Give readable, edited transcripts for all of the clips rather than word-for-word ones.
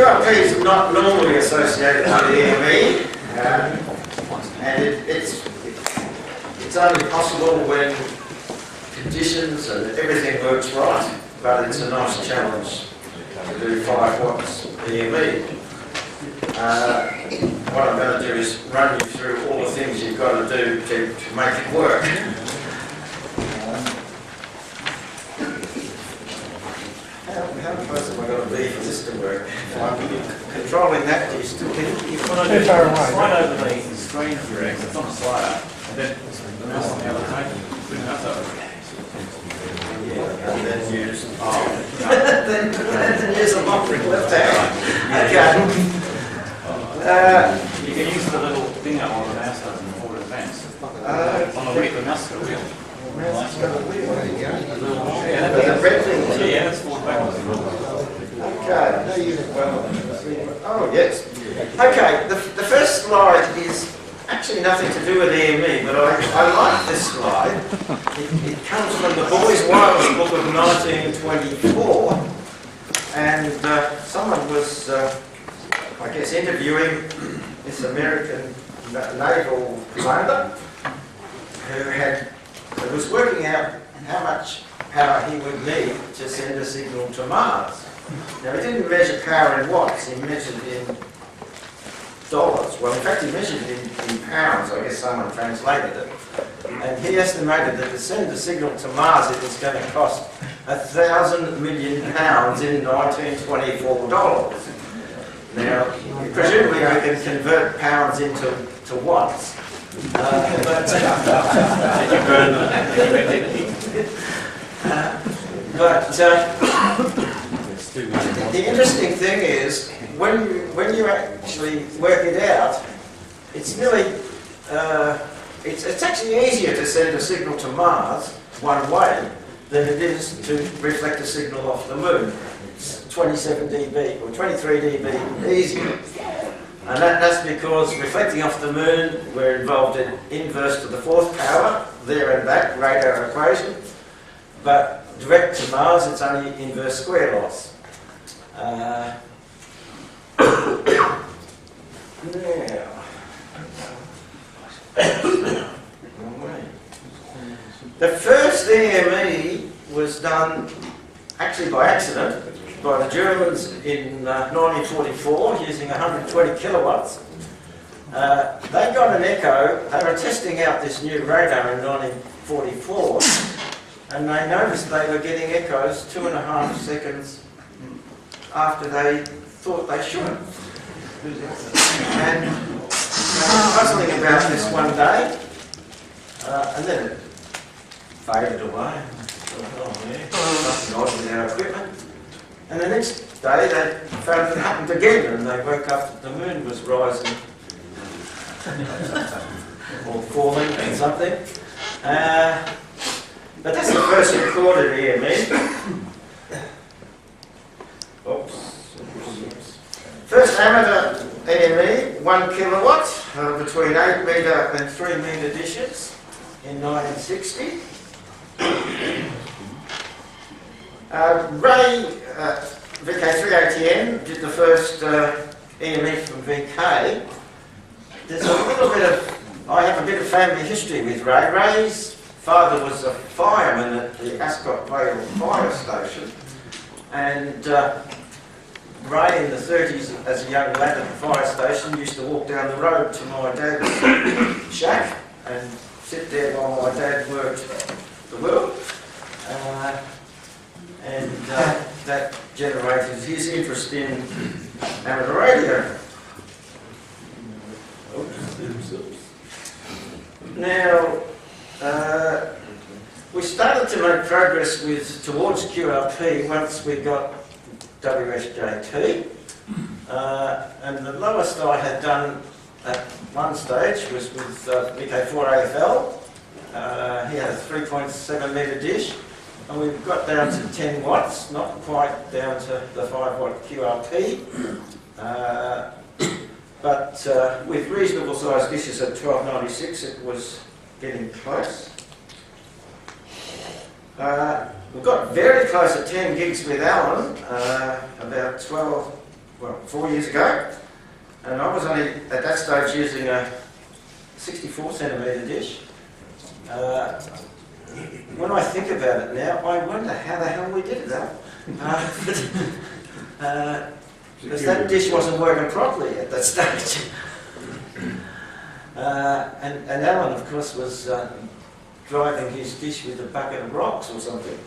QRP is not normally associated with the EME, and it's only possible when conditions and everything works right, but it's a nice challenge to do 5 watts EME. What I'm going to do is run you through all the things you've got to do to make it work. How close am I going to be for this to work? If I'm controlling that, do you still keep too far away? Slide over the screen of your Rex, it's on a slider, and then the mouse on the other table. And then use then use a bumping left hand. Okay. You can use the little thing up on the mouse does in the forward advance. On the wheel, the mouse got a wheel. Mouse got a wheel. There you go. Yeah, The red thing. yeah, that's forward backwards. Okay. Oh yes. Okay. The first slide is actually nothing to do with EME, but I like this slide. It comes from the Boys' Wireless book of 1924, and someone was, I guess, interviewing this American naval commander who was working out how much power he would need to send a signal to Mars. Now, he didn't measure power in watts, he measured in dollars. Well, in fact, he measured it in pounds. I guess someone translated it. And he estimated that to send a signal to Mars, it was going to cost 1,000 million pounds in 1924 dollars. Now, presumably we can convert pounds into watts. But the interesting thing is, when you actually work it out, it's nearly, it's actually easier to send a signal to Mars one way than it is to reflect a signal off the moon. It's 27 dB or 23 dB easier. And that's because reflecting off the moon, we're involved in inverse to the 4th power, there and back, radar equation. But direct to Mars, it's only inverse square loss. Now, the first EME was done actually by accident by the Germans in 1944 using 120 kilowatts. They got an echo. They were testing out this new radar in 1944, and they noticed they were getting echoes 2.5 seconds after they thought they should. And they were puzzling about this one day, and then it faded away. Oh yeah, nothing odd with our equipment. And the next day they found it happened again, and they woke up that the moon was rising or falling and something. But that's the first recorded EME. Oops. First amateur EME, 1 kilowatt, between 8 metre and 3 metre dishes in 1960. Ray VK3ATM did the first EME from VK. There's a little bit of, I have a bit of family history with Ray. Ray's father was a fireman at the Ascot Vale Fire Station, and Ray in the 30s, as a young lad at the fire station, used to walk down the road to my dad's shack and sit there while my dad worked the world. And that generated his interest in amateur radio. Now, we started to make progress towards QRP once we got WSJT, and the lowest I had done at one stage was with VK4AFL. He had a 3.7 metre dish, and we got down to 10 watts, not quite down to the 5 watt QRP, but with reasonable sized dishes at 1296 it was getting close. We got very close at 10 gigs with Alan, about 12 well, 4 years ago, and I was only at that stage using a 64cm dish. When I think about it now, I wonder how the hell we did it, though. Because that dish wasn't working properly at that stage. And Alan, of course, was driving his dish with a bucket of rocks or something.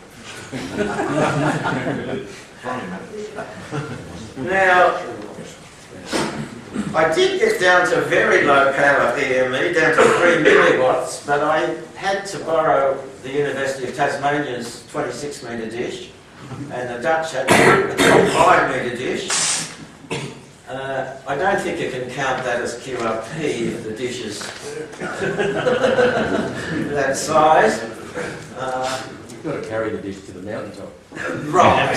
Now, I did get down to very low power EME, down to 3 milliwatts, but I had to borrow the University of Tasmania's 26-metre dish, and the Dutch had a 5-metre dish. I don't think you can count that as QRP if the dish is that size. You've got to carry the dish to the mountaintop. Right.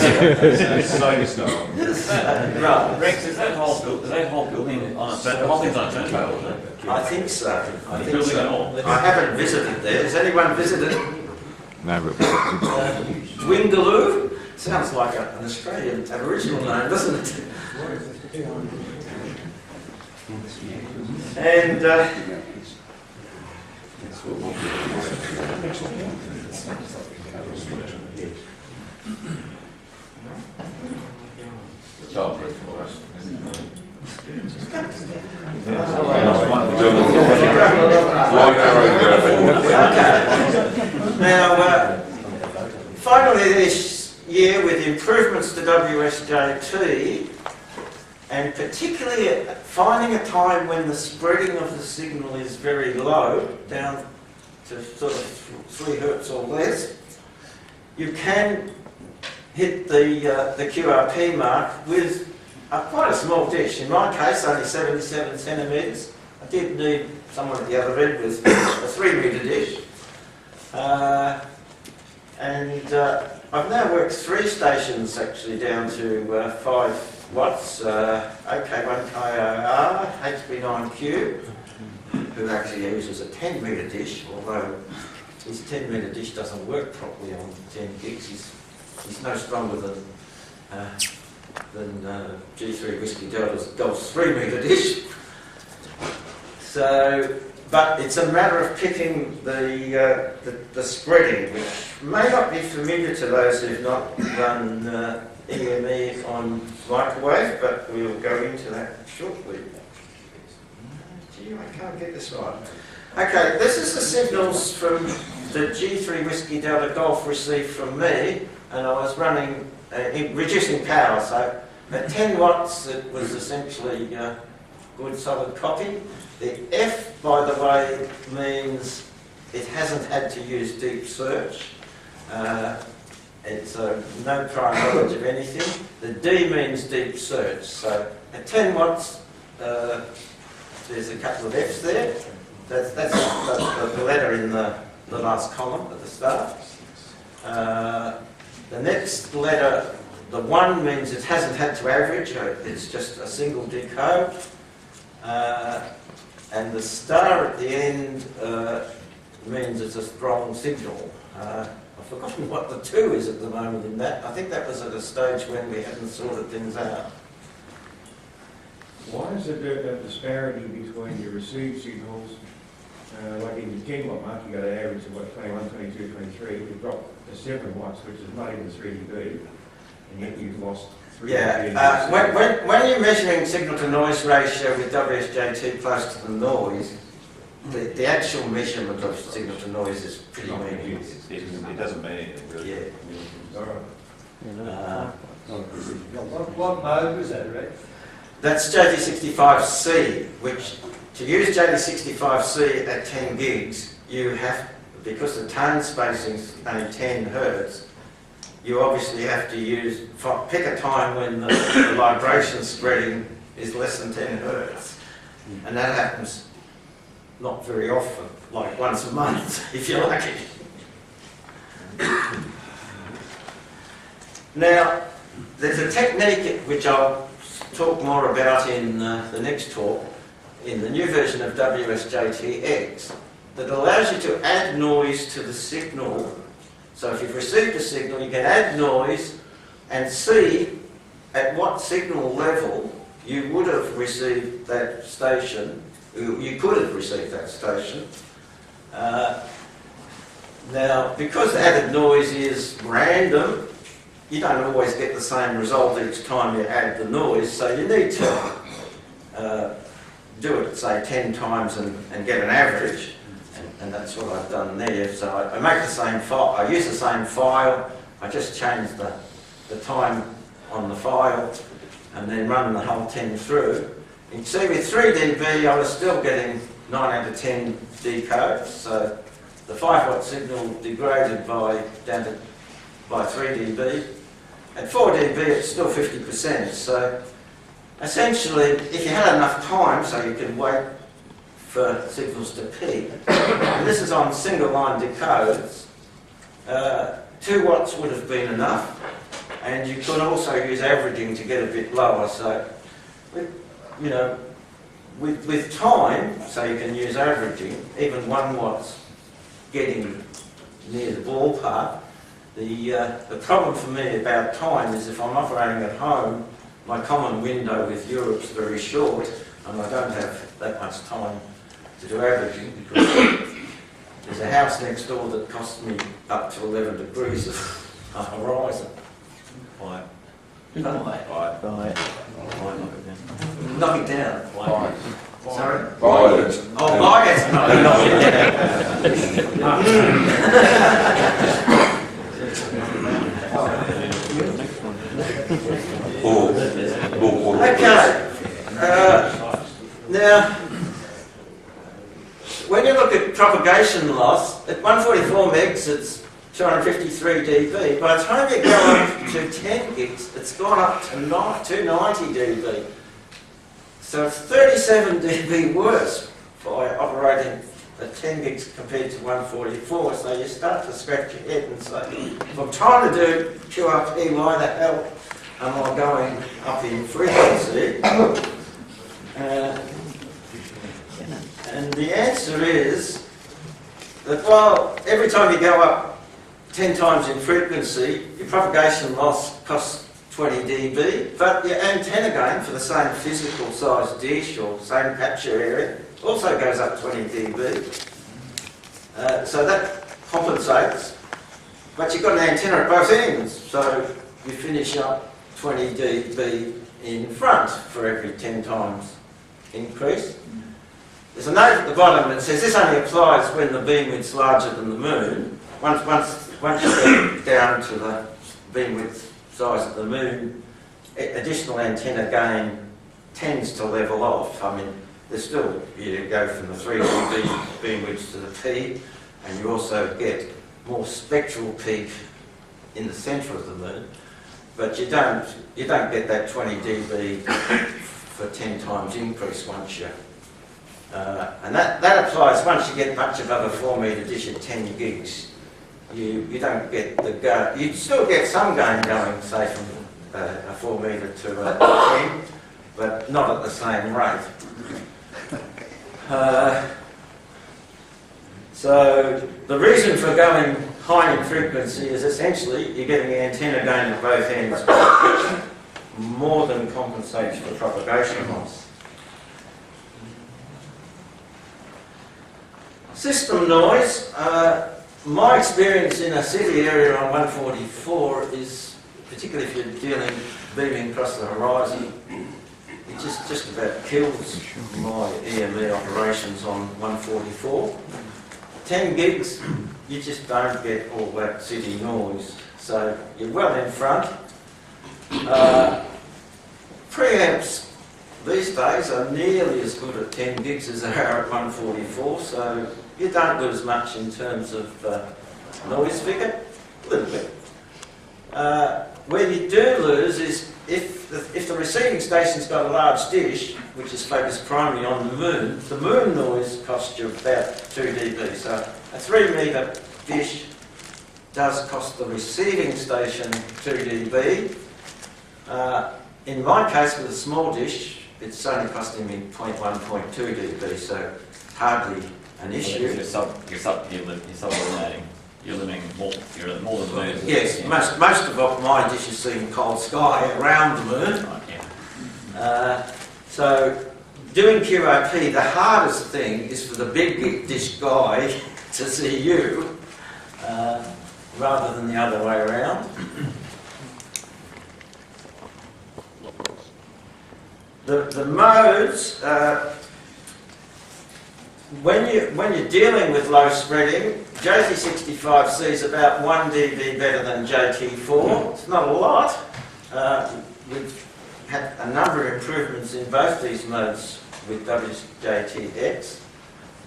Right. Rex, is that whole building on the whole thing's on a turntable, isn't it? I think so. I think Building at so. all? I haven't visited there. Has anyone visited No, but Dwingaloo? Sounds like an Australian Aboriginal name, doesn't it? And Childproof for us. okay. Now, finally this year, with improvements to WSJT, and particularly finding a time when the spreading of the signal is very low, down to sort of 3 hertz or less, you can hit the QRP mark with quite a small dish. In my case, only 77 centimetres. I did need someone at the other end with a 3-metre dish. I've now worked 3 stations actually down to 5 watts, OK1KOR, HB9Q, who actually uses a 10-metre dish, although his 10-metre dish doesn't work properly on 10 gigs. He's no stronger than G3 Whiskey Delta's Golf's 3-metre dish. So, but it's a matter of picking the spreading, which may not be familiar to those who've not done EME on microwave, but we'll go into that shortly. Gee, I can't get this right. Okay, this is the signals from the G3 Whiskey Delta Golf received from me, and I was running, reducing power, so at 10 watts it was essentially good solid copy. The F, by the way, means it hasn't had to use deep search. It's no prior knowledge of anything. The D means deep search. So at 10 watts, there's a couple of Fs there. That's the letter in the last column at the start. The next letter, the 1, means it hasn't had to average. It's just a single decode. And the star at the end means it's a strong signal. I've forgotten what the 2 is at the moment in that. I think that was at a stage when we hadn't sorted things out. Why is there a disparity between your received signals, like in the 10 watt mark, you got an average of what, 21, 22, 23, you drop to 7 watts, which is not even 3 dB, and yet you've lost 3 dB. When you're measuring signal to noise ratio with WSJT close to the noise, the actual measurement of signal to noise is pretty meaningless. It doesn't mean anything, really. Yeah. All right. What mode was that, Rex? That's JT65C, which to use JT65C at 10 gigs, you have, because the tone spacing is only 10 hertz, you obviously have to pick a time when the vibration spreading is less than 10 hertz. And that happens not very often, like once a month, if you're lucky. Now, there's a technique which I'll talk more about in the next talk, in the new version of WSJTX, that allows you to add noise to the signal. So if you've received a signal, you can add noise and see at what signal level you would have received that station, you could have received that station. Now, because the added noise is random, you don't always get the same result each time you add the noise, so you need to do it, say, 10 times and get an average, and that's what I've done there. So I make the same file, I use the same file, I just change the time on the file, and then run the whole 10 through. You can see with 3 dB I was still getting 9 out of 10 decodes, so the 5 watt signal degraded down to 3 dB. At 4 dB it's still 50%, so essentially if you had enough time so you could wait for signals to peak, and this is on single line decodes, 2 watts would have been enough, and you could also use averaging to get a bit lower. So with time, so you can use averaging, even 1 watt's getting near the ballpark. The problem for me about time is if I'm operating at home, my common window with Europe's very short, and I don't have that much time to do averaging because there's a house next door that costs me up to 11 degrees of horizon. Quiet. Quiet. Quiet. Knock it down. Quiet. Sorry? Violet. Oh, Violet! No, knock it Okay. Now, when you look at propagation loss, at 144 megs it's 253 dB. By the time you go up to 10 gigs, it's gone up to 290 dB. So it's 37 dB worse by operating at 10 gigs compared to 144. So you start to scratch your head and say, if I'm trying to do QRP, why the hell am I going up in frequency? And the answer is that while every time you go up 10 times in frequency, your propagation loss costs 20 dB, but your antenna gain for the same physical size dish or same capture area also goes up 20 dB. So that compensates, but you've got an antenna at both ends, so you finish up 20 dB in front for every 10 times increase. There's a note at the bottom that says this only applies when the beam width's larger than the moon. Once you get down to the beam width size of the moon, additional antenna gain tends to level off. I mean, there's still, you go from the 3 dB beam width to the P, and you also get more spectral peak in the centre of the moon, but you don't get that 20 dB for 10 times increase once you, and that applies once you get much above a 4 metre dish at 10 gigs. You don't get the gain. You still get some gain going, say, from a 4 metre to a 10, but not at the same rate. So the reason for going high in frequency is essentially you're getting antenna gain at both ends, which more than compensates for propagation loss. System noise. My experience in a city area on 144 is, particularly if you're beaming across the horizon, it just about kills my EME operations on 144. 10 gigs, you just don't get all that city noise, so you're well in front. Preamps these days are nearly as good at 10 gigs as they are at 144, so you don't lose much in terms of noise figure, a little bit. Where you do lose is if the receiving station's got a large dish, which is focused primarily on the moon noise costs you about 2 dB. So a 3 metre dish does cost the receiving station 2 dB. In my case, with a small dish, it's only costing me 0.1, 0.2 dB, so hardly an issue. You're sub-eliminating. You're living more, you're more than the moon. Yes, most of my dish is seeing cold sky around the moon. Right, yeah. So doing QRP, the hardest thing is for the big dish guy to see you rather than the other way around. The modes, when you're dealing with low spreading, JT65C is about 1 dB better than JT4. It's not a lot. We've had a number of improvements in both these modes with WSJTX,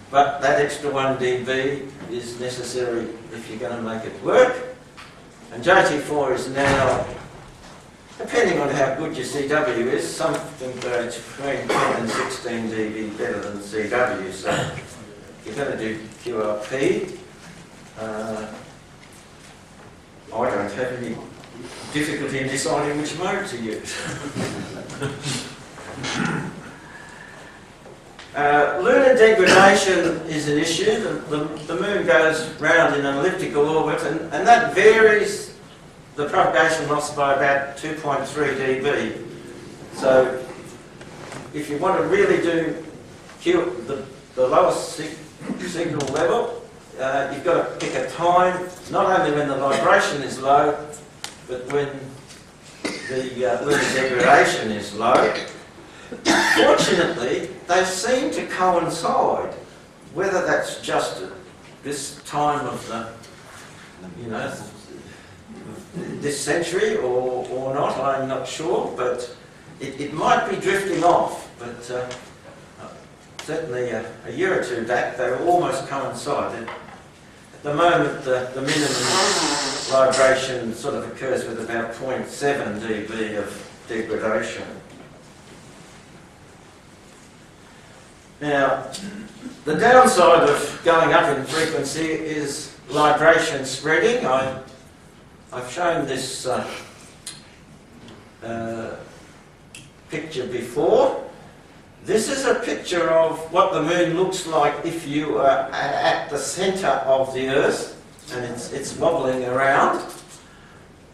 but that extra 1 dB is necessary if you're going to make it work. And JT4 is now, depending on how good your CW is, something between 10 and 16 dB better than CW. So if you're going to do QRP, I don't have any difficulty in deciding which mode to use. Lunar degradation is an issue. The moon goes round in an elliptical orbit, and that varies the propagation loss by about 2.3 dB. So if you want to really do the lowest signal level, you've got to pick a time, not only when the vibration is low, but when the lunar degradation is low. Fortunately, they seem to coincide, whether that's just at this time of the, this century or not, I'm not sure, but it might be drifting off, but certainly a year or two back they were almost coincided. At the moment the minimum vibration sort of occurs with about 0.7 dB of degradation. Now, the downside of going up in frequency is libration spreading. I've shown this picture before. This is a picture of what the moon looks like if you are at the centre of the Earth and it's wobbling around.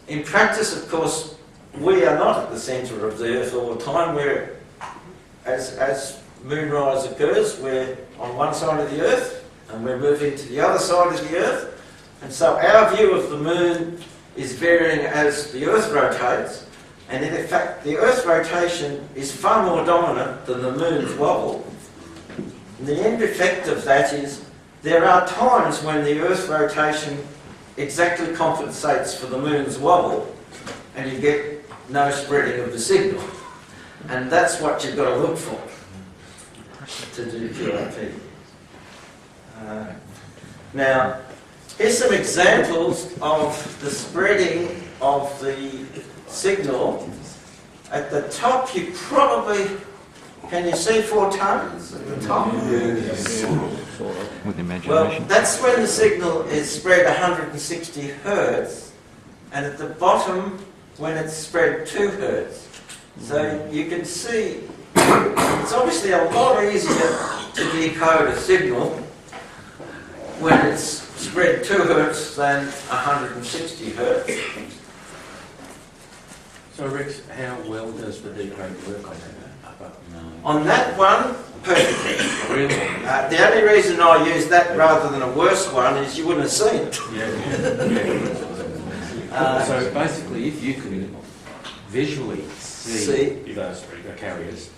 In practice, of course, we are not at the centre of the Earth all the time. We're, as moonrise occurs, we're on one side of the Earth and we're moving to the other side of the Earth. And so our view of the moon is varying as the Earth rotates. And in fact, the Earth rotation is far more dominant than the moon's wobble. And the end effect of that is there are times when the Earth rotation exactly compensates for the moon's wobble and you get no spreading of the signal. And that's what you've got to look for to do QRP. Now, here's some examples of the spreading of the signal. At the top, you probably, can you see 4 tones at the top? With imagination. Well, that's when the signal is spread 160 Hertz, and at the bottom, when it's spread 2 Hertz. So you can see, it's obviously a lot easier to decode a signal when it's spread 2 Hertz than 160 Hertz. So Rex, how well does the decode work on that? On that one, perfectly. Really? The only reason I use that rather than a worse one is you wouldn't have seen it. So basically, if you can visually see those carriers,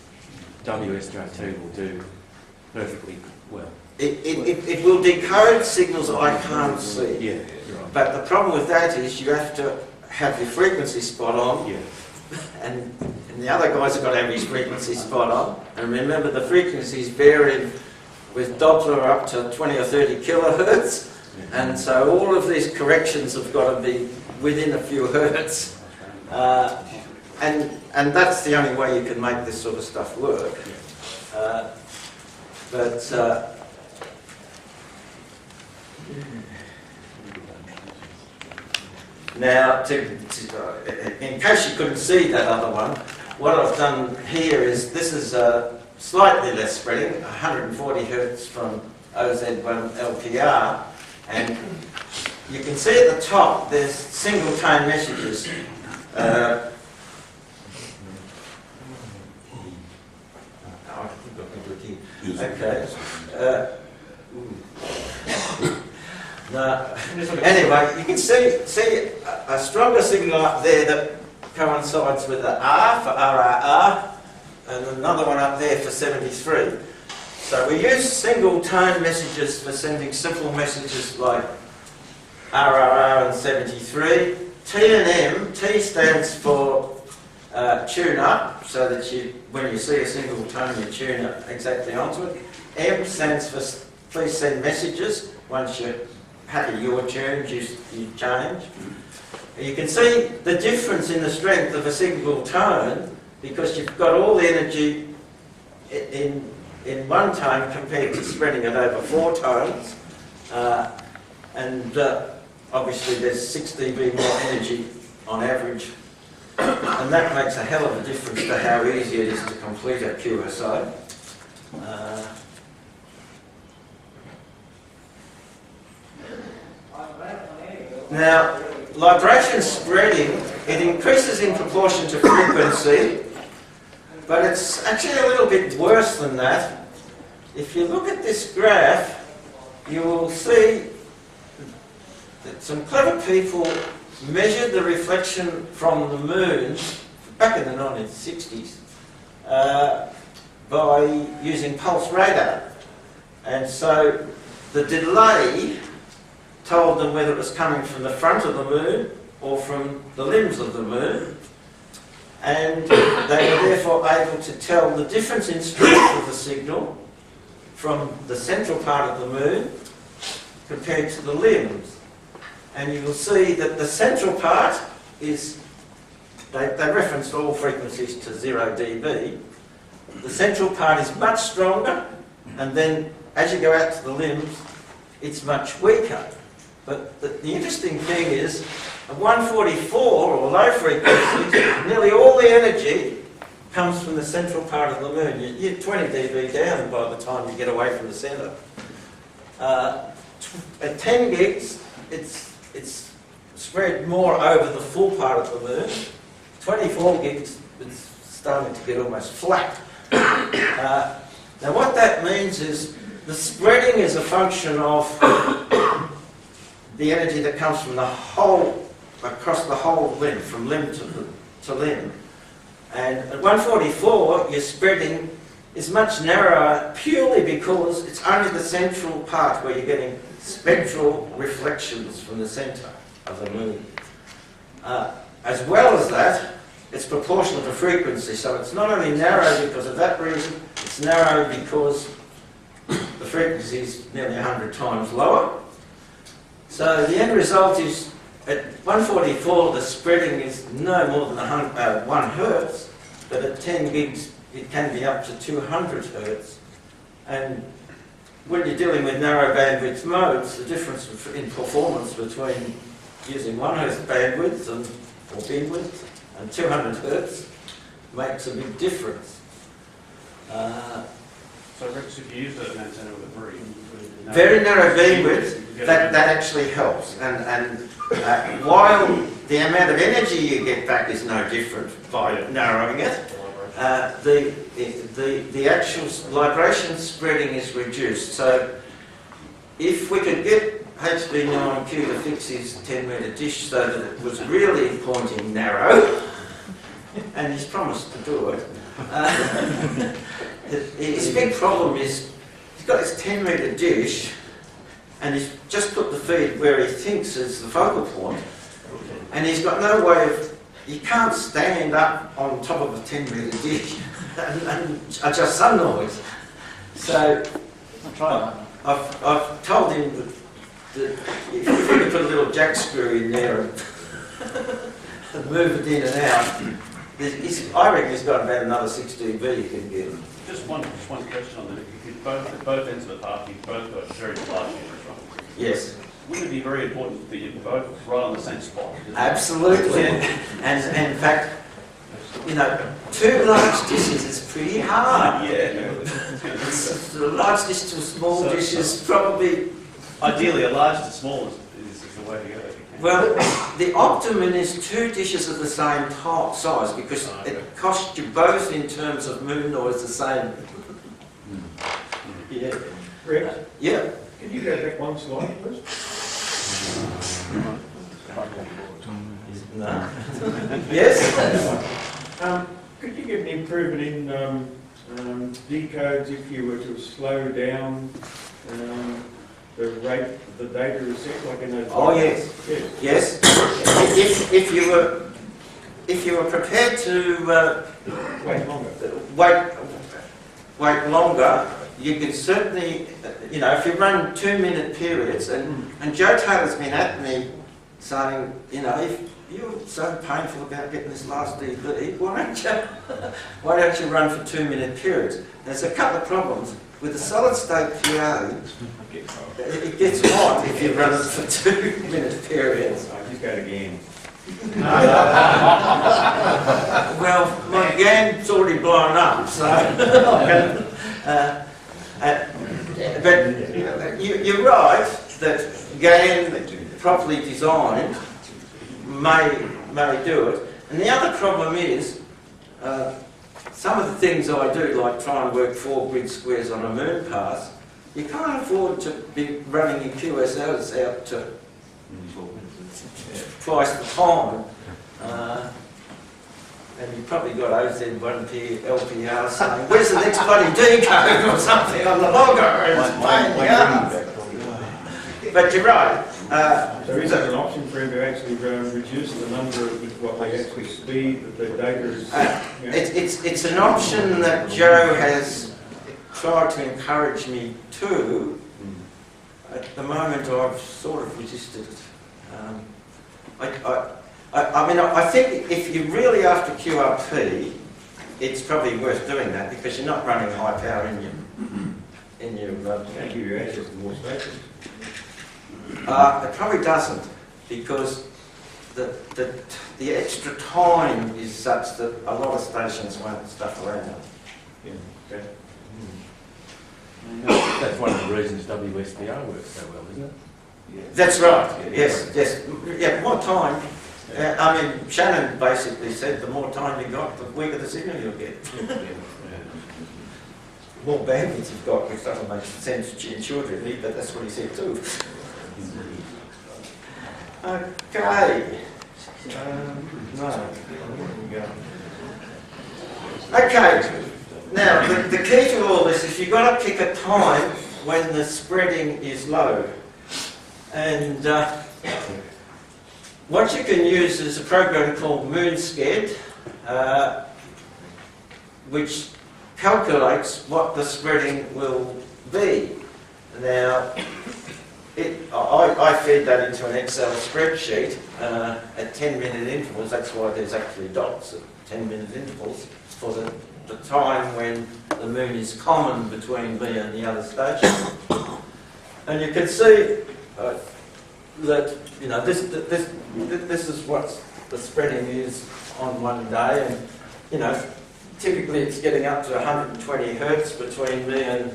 WSJT will do perfectly well. It will decode signals I can't see. Yeah, you're right. But the problem with that is you have to have your frequency spot on. Yeah. And the other guys have got to have his frequency spot on. And remember, the frequencies vary with Doppler up to 20 or 30 kilohertz. And so all of these corrections have got to be within a few hertz. And that's the only way you can make this sort of stuff work. Now, in case you couldn't see that other one, what I've done here is, this is slightly less spreading, 140 Hertz from OZ1 LPR, and you can see at the top there's single tone messages. Okay. No. Anyway, you can see a stronger signal up there that coincides with the R for RRR, and another one up there for 73. So we use single tone messages for sending simple messages like RRR and 73. T and M, T stands for tune up, so that when you see a single tone you tune it exactly onto it. M stands for please send messages. Once you're happy you're tuned, you change. You can see the difference in the strength of a single tone because you've got all the energy in one tone compared to spreading it over 4 tones. Obviously there's 6 dB more energy on average, and that makes a hell of a difference to how easy it is to complete a QSO. Now, libration spreading, it increases in proportion to frequency, but it's actually a little bit worse than that. If you look at this graph, you will see that some clever people measured the reflection from the moon back in the 1960s by using pulse radar. And so the delay told them whether it was coming from the front of the moon or from the limbs of the moon, and they were therefore able to tell the difference in strength of the signal from the central part of the moon compared to the limbs. And you will see that the central part is, they referenced all frequencies to 0 dB. The central part is much stronger, and then as you go out to the limbs, it's much weaker. But the interesting thing is, at 144 or low frequencies, nearly all the energy comes from the central part of the moon. You're 20 dB down by the time you get away from the centre. At 10 gigs, it's spread more over the full part of the moon. 24 gigs, it's starting to get almost flat. Now what that means is the spreading is a function of the energy that comes from the whole, across the whole limb, from limb to limb. And at 144, your spreading is much narrower purely because it's only the central part where you're getting spectral reflections from the centre of the moon. As well as that, it's proportional to frequency, so it's not only narrow because of that reason, it's narrow because the frequency is nearly 100 times lower. So the end result is, at 144 the spreading is no more than 1 hertz, but at 10 gigs it can be up to 200 hertz. And when you're dealing with narrow bandwidth modes, the difference in performance between using 1 hertz bandwidth or beamwidth and 200 hertz makes a big difference. So Rex, if you use an antenna with a very narrow beamwidth, that actually helps. And while the amount of energy you get back is no different by narrowing it, the actual libration spreading is reduced. So if we could get HB9Q to fix his 10-metre dish so that it was really pointing narrow, and he's promised to do it, his big problem is he's got this 10-metre dish and he's just put the feed where he thinks is the focal point, and he's got no way of, he can't stand up on top of a 10-metre dish and adjust sun noise. So I've told him that if we could put a little jack screw in there and move it in and out, I reckon he's got about another 6 dB you can get him. Just one question on that. If you both ends of the path, you've both got very large units, right? Yes. Wouldn't it be very important that you're both right on the same spot? Absolutely. And in fact, you know, 2 large dishes is pretty hard. Yeah. A large dish to a small dish is probably... Ideally, a large to small This is the way to go. Well, the optimum is 2 dishes of the same size because it costs you both in terms of moon noise the same. Yeah. Rex, Yeah. can you go back one slide, please? No. Yes. Could you get an improvement in decodes if you were to slow down the rate of the data is set, like in those? Oh yes. Yes. If you were prepared to Wait longer. wait longer, you could certainly, if you run 2-minute periods, and Joe Taylor's been at me saying, if you're so painful about getting this last DV, why don't you run for 2-minute periods? There's a couple of problems. With the solid state PA, it gets hot if you run it for 2-minute periods. I just got a game. Well, my game's already blown up, so. But you're right that game properly designed may do it. And the other problem is some of the things I do, like try and work 4 grid squares on a moon pass, you can't afford to be running your QSLs out to twice the time. And you've probably got OZ1P LPR saying, where's the next bloody decode or something on the logger? And it's paying the ass. But you're right. So is that an option for him to actually reduce the number of what they actually speed that the data is? It's an option that Joe has tried to encourage me to. At the moment, I've sort of resisted it. I think if you're really after QRP, it's probably worth doing that because you're not running high power in your. Can give you access to more stations. It probably doesn't, because the extra time is such that a lot of stations won't stuff around. Yeah. Okay. That's one of the reasons WSPR works so well, isn't it? Yeah. That's right. Yes. Yeah. More time. Shannon basically said the more time you got, the weaker the signal you'll get. More bandwidth you've got, which doesn't make sense intuitively, but that's what he said too. Okay. Okay. Now, the key to all this is you've got to pick a time when the spreading is low. And what you can use is a program called MoonSCED, which calculates what the spreading will be. Now, I fed that into an Excel spreadsheet at 10-minute intervals. That's why there's actually dots at 10-minute intervals for the time when the moon is common between me and the other station. And you can see that this is what the spreading is on one day, and typically it's getting up to 120 hertz between me and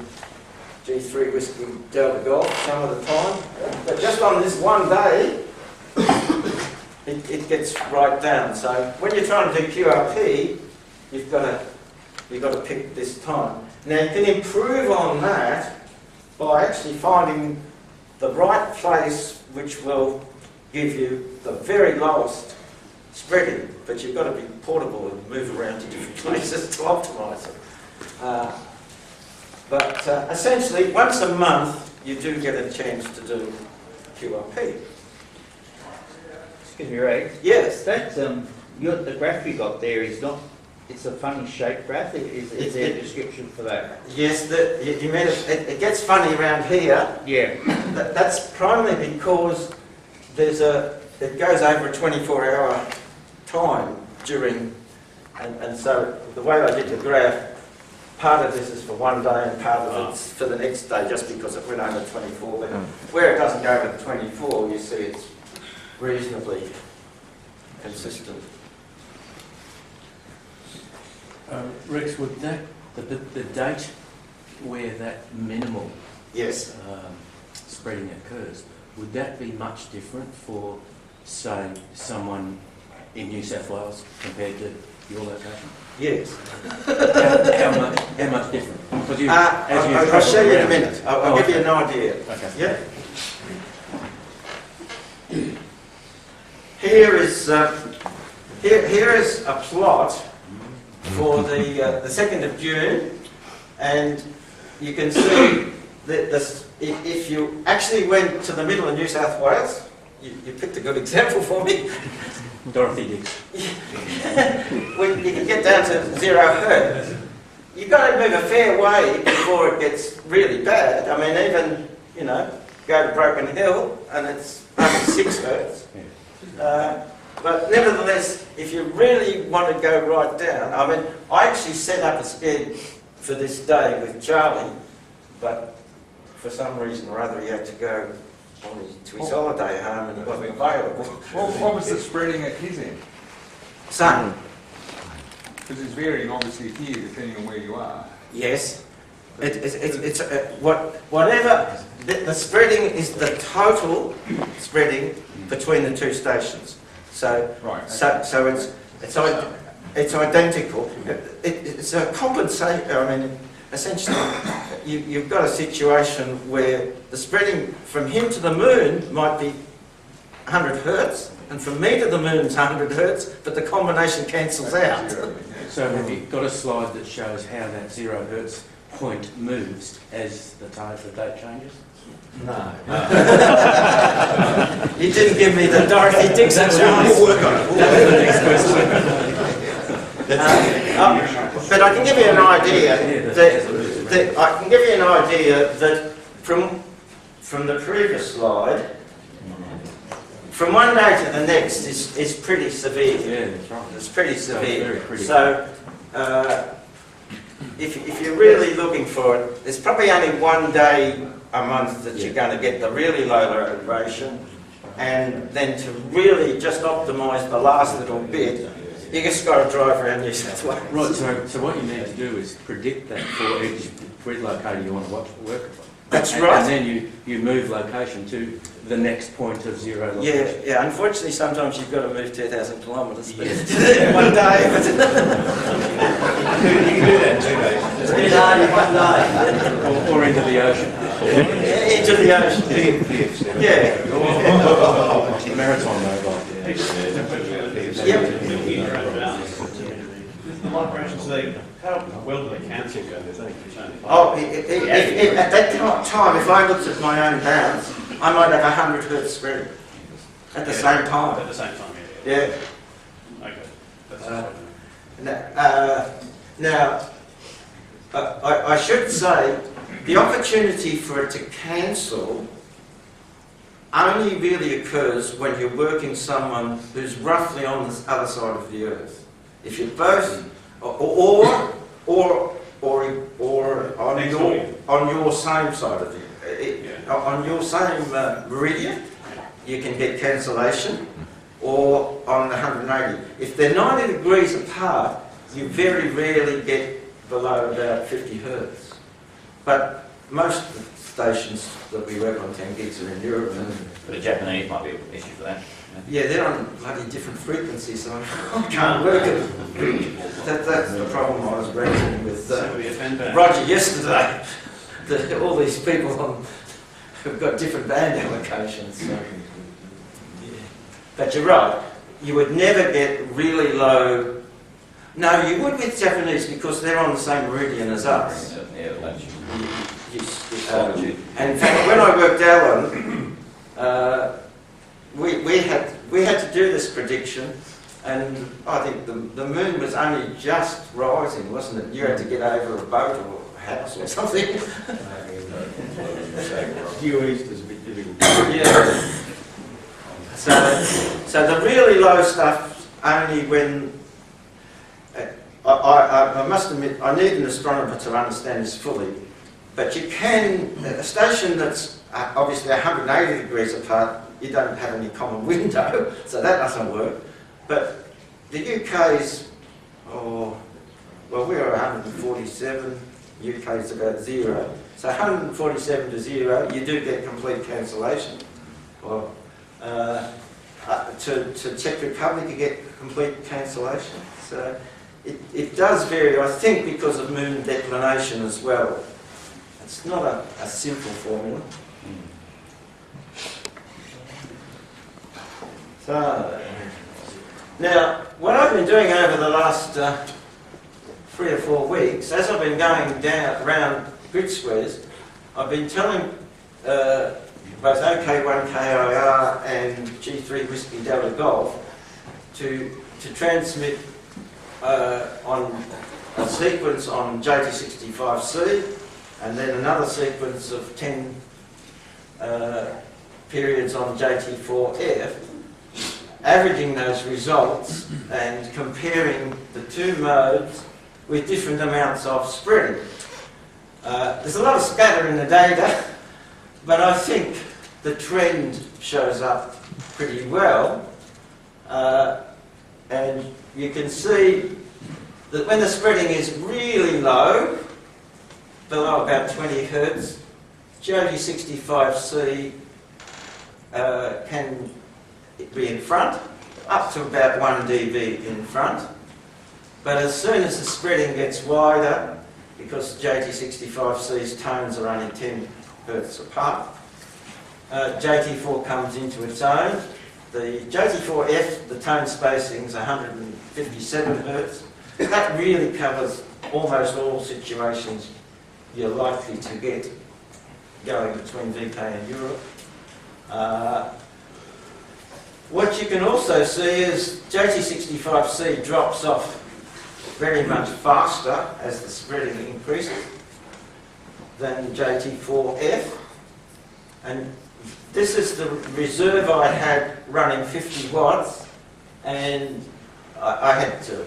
G3 Whiskey Delta Golf some of the time, but just on this one day, it gets right down. So when you're trying to do QRP, you've got to pick this time. Now you can improve on that by actually finding the right place which will give you the very lowest spreading, but you've got to be portable and move around to different places to optimise it. But essentially, once a month, you do get a chance to do QRP. Excuse me, Ray. Yes. That the graph you got there is not. It's a funny shaped graph. Is there a description for that? Yes. You mean it gets funny around here. Yeah. That's primarily because it goes over a 24-hour time during, and so the way I did the graph. Part of this is for one day and part of it's for the next day, just because it went over 24. But where it doesn't go over the 24, you see it's reasonably consistent. Rex, would the date where that minimal Yes. spreading occurs, would that be much different for, say, someone in New South Wales compared to your location? Yes. How much different? Because I'll show you in a minute. I'll give you an idea. Okay. Yeah. Here is a plot for the 2nd of June, and you can see that if you actually went to the middle of New South Wales, you picked a good example for me. Dorothy Dix. When you can get down to 0 hertz, you've got to move a fair way before it gets really bad. I mean, even, you know, go to Broken Hill and it's only 6 hertz. But nevertheless, if you really want to go right down, I mean, I actually set up a scheme for this day with Charlie, but for some reason or other he had to go to his holiday home and he wasn't available. What was the spreading at his end? Sun. Because it's varying obviously here depending on where you are. Yes. It's whatever the spreading is, the total spreading between the two stations. So Right. Okay. so it's identical. It's a compensation. I mean, essentially, you've got a situation where the spreading from him to the moon might be 100 hertz, and from me to the moon's 100 hertz, but the combination cancels out. So have you got a slide that shows how that 0 hertz point moves as the date changes? No. You didn't give me the Dorothy Dixon chance. That was the next question. But I can give you an idea that from the previous slide, from one day to the next is pretty severe. Yeah, that's right. It's pretty severe. very critical. So if you're really looking for it, there's probably only one day a month that you're going to get the really low vibration, and then to really just optimise the last little bit, you just got to drive around New South Wales. Right, so what you need to do is predict that for each grid locator you want to work from. That's right. And then you move location to the next point of 0 location. Yeah. Unfortunately, sometimes you've got to move 2,000 kilometres Yeah. one day. You can do that in 2 days. 3 days, 1 day. Or into the ocean. Into the ocean. Yeah. Maritime mobile. Yep. The migrations, how well do they cancel? Oh, if at that time, if I looked at my own bounds, I might have 100 hertz spreading at the same time. At the same time, Yeah. Okay. That's Now, I should say, the opportunity for it to cancel only really occurs when you're working someone who's roughly on the other side of the Earth. If you're both, or on your same side of the, on your same meridian, you can get cancellation, or on the 180. If they're 90 degrees apart, you very rarely get below about 50 hertz. But most of the stations that we work on 10 gigs are in Europe. But the Japanese might be an issue for that. Yeah, they're on bloody different frequencies, so I can't work it. That's the problem I was raising with Roger yesterday. All these people have got different band allocations. So. Yeah. But you're right, you would never get really low. No, you would with Japanese because they're on the same meridian as us. And in fact, when I worked Allen, we had to do this prediction, and I think the moon was only just rising, wasn't it? You had to get over a boat or a house or something. Due east is a bit difficult. Yeah. So the really low stuff only when. I must admit, I need an astronomer to understand this fully, but you can, a station that's obviously 180 degrees apart, you don't have any common window, so that doesn't work. But the UK's, well, we're 147, UK's about 0. So 147 to 0, you do get complete cancellation. or to Czech Republic you get complete cancellation. So it does vary, I think, because of moon declination as well. It's not a simple formula. So, now, what I've been doing over the last 3 or 4 weeks, as I've been going down around grid squares, I've been telling both OK1 KIR and G3 Whiskey Delta Golf to transmit on a sequence on JT65C and then another sequence of 10 periods on JT4F, averaging those results and comparing the two modes with different amounts of spreading. There's a lot of scatter in the data, but I think the trend shows up pretty well. And you can see that when the spreading is really low, below about 20 Hertz, JT65C can be in front, up to about 1 dB in front. But as soon as the spreading gets wider, because JT65C's tones are only 10 Hertz apart, JT4 comes into its own. The JT4F, the tone spacing is 157 Hertz. That really covers almost all situations you're likely to get going between VK and Europe. What you can also see is JT65C drops off very much faster as the spreading increases than JT4F. And this is the reserve I had running 50 watts, and I had to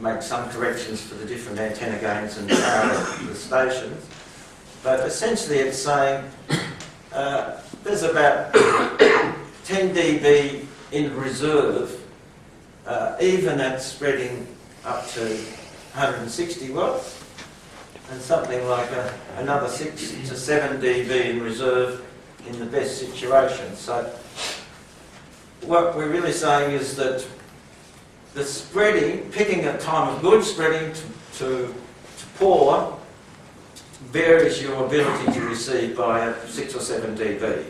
make some corrections for the different antenna gains and power of the stations. But essentially it's saying there's about 10 dB in reserve, even at spreading up to 160 watts, and something like another 6 to 7 dB in reserve in the best situation. So what we're really saying is that the spreading, picking a time of good spreading to poor, varies your ability to receive by 6 or 7 dB,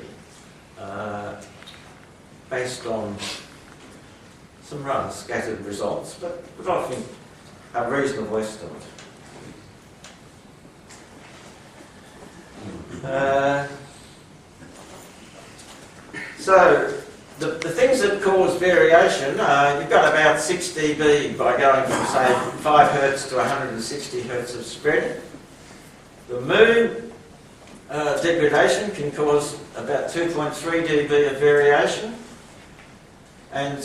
based on some rather scattered results, but I think a reasonable estimate. So the things that cause variation, you've got about 6 dB by going from, say, 5 Hertz to 160 Hertz of spreading. The moon degradation can cause about 2.3 dB of variation, and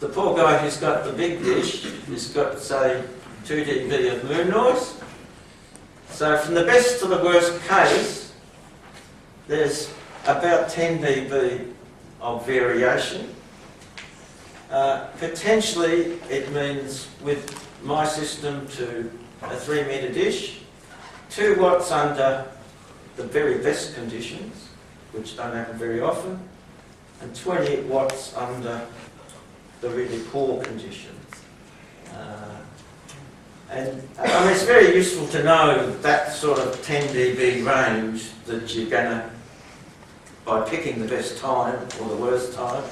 the poor guy who's got the big dish has got, say, 2 dB of moon noise. So from the best to the worst case, there's about 10 dB of variation. Potentially it means with my system to a 3 metre dish, 2 watts under the very best conditions, which don't happen very often, and 20 watts under the really poor conditions. And I mean, it's very useful to know that sort of 10 dB range that you're going to, by picking the best time or the worst time,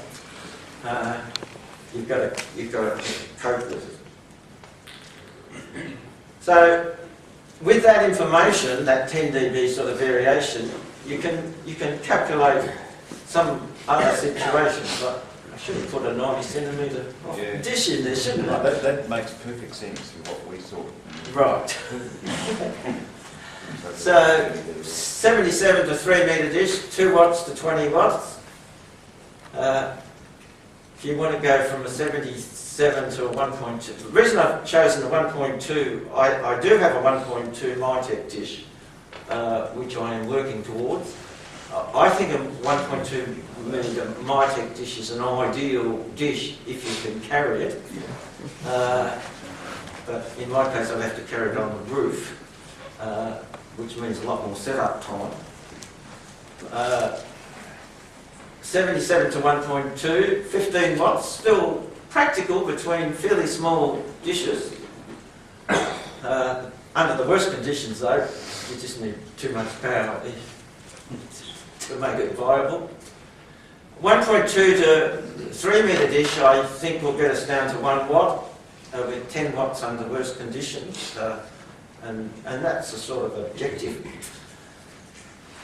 you've got to cope with it. So with that information, that 10 dB sort of variation, you can calculate some other situations. Like, I should have put a 90 centimetre dish in there, shouldn't I? That makes perfect sense for what we saw. Right. So 77 to 3 metre dish, 2 watts to 20 watts. If you want to go from a 77 to a 1.2, the reason I've chosen a 1.2, I do have a 1.2 MyTech dish, which I am working towards. I think a 1.2 millimetre MyTech dish is an ideal dish if you can carry it. But in my case, I'd have to carry it on the roof, which means a lot more setup time. 77 to 1.2, 15 watts, still practical between fairly small dishes. Under the worst conditions though, you just need too much power to make it viable. 1.2 to 3 metre dish I think will get us down to 1 watt, with 10 watts under worst conditions, and that's a sort of objective.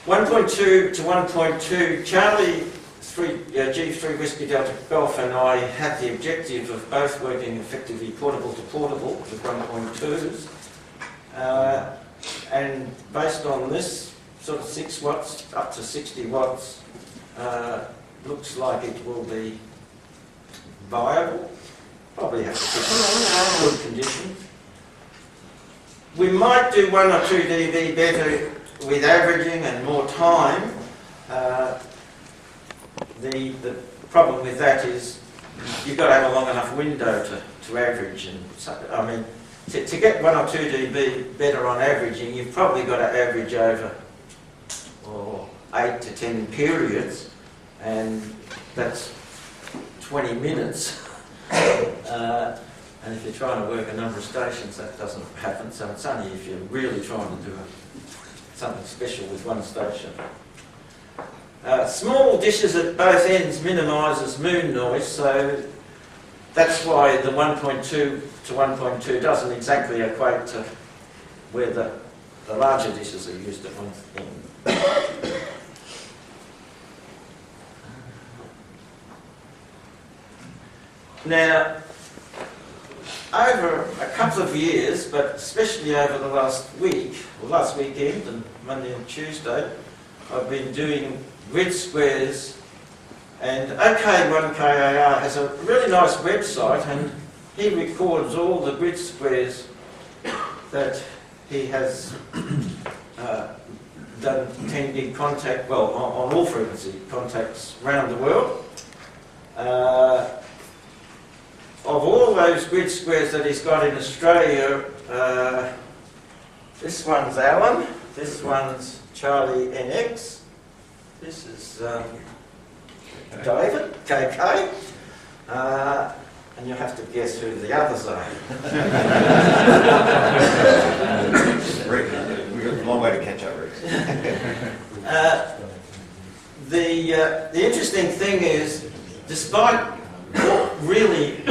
1.2 to 1.2, Charlie G3 Whiskey Delta Golf and I had the objective of both working effectively portable to portable with 1.2s, and based on this, sort of 6 watts up to 60 watts, looks like it will be viable. Probably have to keep good conditions. We might do 1 or 2 dB better with averaging and more time. The problem with that is you've got to have a long enough window to average. And so, I mean, to get 1 or 2 dB better on averaging, you've probably got to average over 8 to 10 periods, and that's 20 minutes. And if you're trying to work a number of stations, that doesn't happen. So it's only if you're really trying to do something special with one station. Small dishes at both ends minimises moon noise, so that's why the 1.2 to 1.2 doesn't exactly equate to where the larger dishes are used at one end. Now, over a couple of years, but especially over the last week, or last weekend, and Monday and Tuesday, I've been doing grid squares, and OK1KAR has a really nice website, and he records all the grid squares that he has done 10 gig contact, well, on all frequency contacts around the world. Of all those grid squares that he's got in Australia, this one's Alan, this one's Charlie NX, this is David, KK, and you'll have to guess who the others are. Rex, we've got a long way to catch up, Rex. The interesting thing is, despite really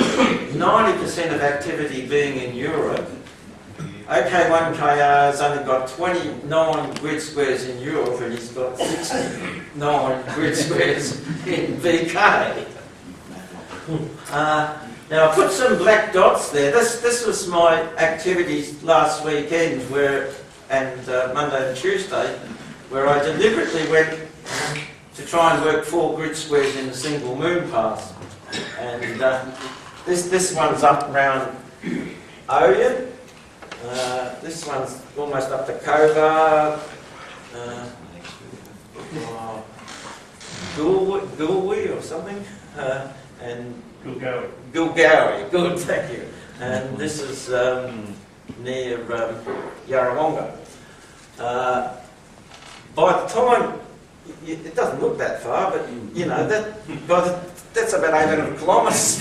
90% of activity being in Europe, OK1KR has only got 29 grid squares in Europe, and he's got 69 grid squares in VK. Now I put some black dots there. This was my activities last weekend, and Monday and Tuesday, where I deliberately went to try and work 4 grid squares in a single moon pass. And this one's up around Oyen. This one's almost up to Cobar. Gulwi or something. And Gulgowie, good, thank you. And this is near Yarrawonga. By the time, it doesn't look that far, but you know, that's about 800 kilometres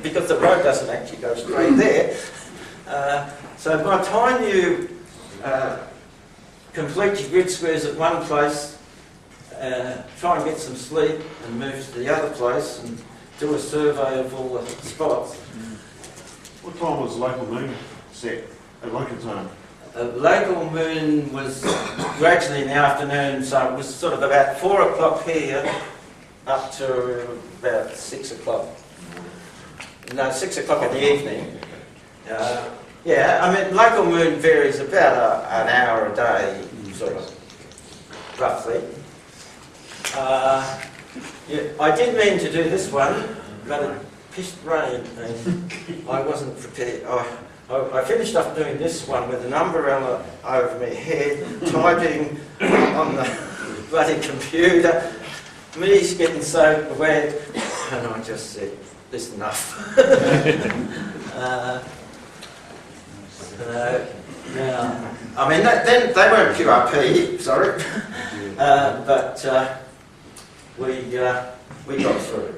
because the road doesn't actually go straight there. So by the time you complete your grid squares at one place, try and get some sleep and move to the other place and do a survey of all the spots. What time was local moon set at local time? Local moon was gradually in the afternoon, so it was sort of about 4 o'clock here up to about 6 o'clock. No, 6 o'clock in the evening. Yeah, I mean, local moon varies about an hour a day, sort of, roughly. Yeah, I did mean to do this one, but it pissed rain and I wasn't prepared. I finished up doing this one with an umbrella over my head, typing on the bloody computer. Me's getting so wet, and I just said, "This is enough." Now, I mean, then they weren't QRP, sorry, but we got through.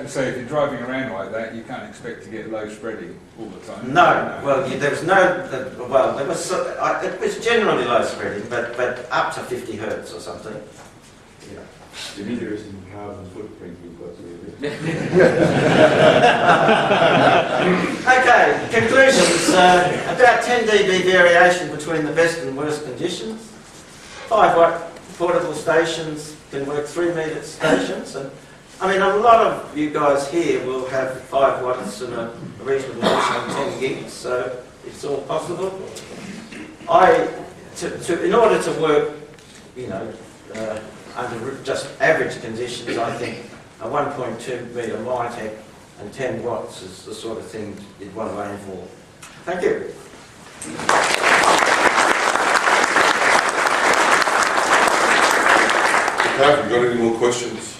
So if you're driving around like that, you can't expect to get low spreading all the time. No, well, there was no, well, there was, it was generally low spreading, but up to 50 hertz or something. Yeah. It's an interesting carbon footprint you've got there. Okay, conclusions. About 10 dB variation between the best and worst conditions. 5 watt portable stations can work 3 metre stations. And I mean, a lot of you guys here will have 5 watts and a reasonable dish on 10 gigs, so it's all possible. In order to work, you know, under just average conditions, I think a 1.2 metre Mitec and 10 watts is the sort of thing you'd want to aim for. Thank you. Okay, have we got any more questions?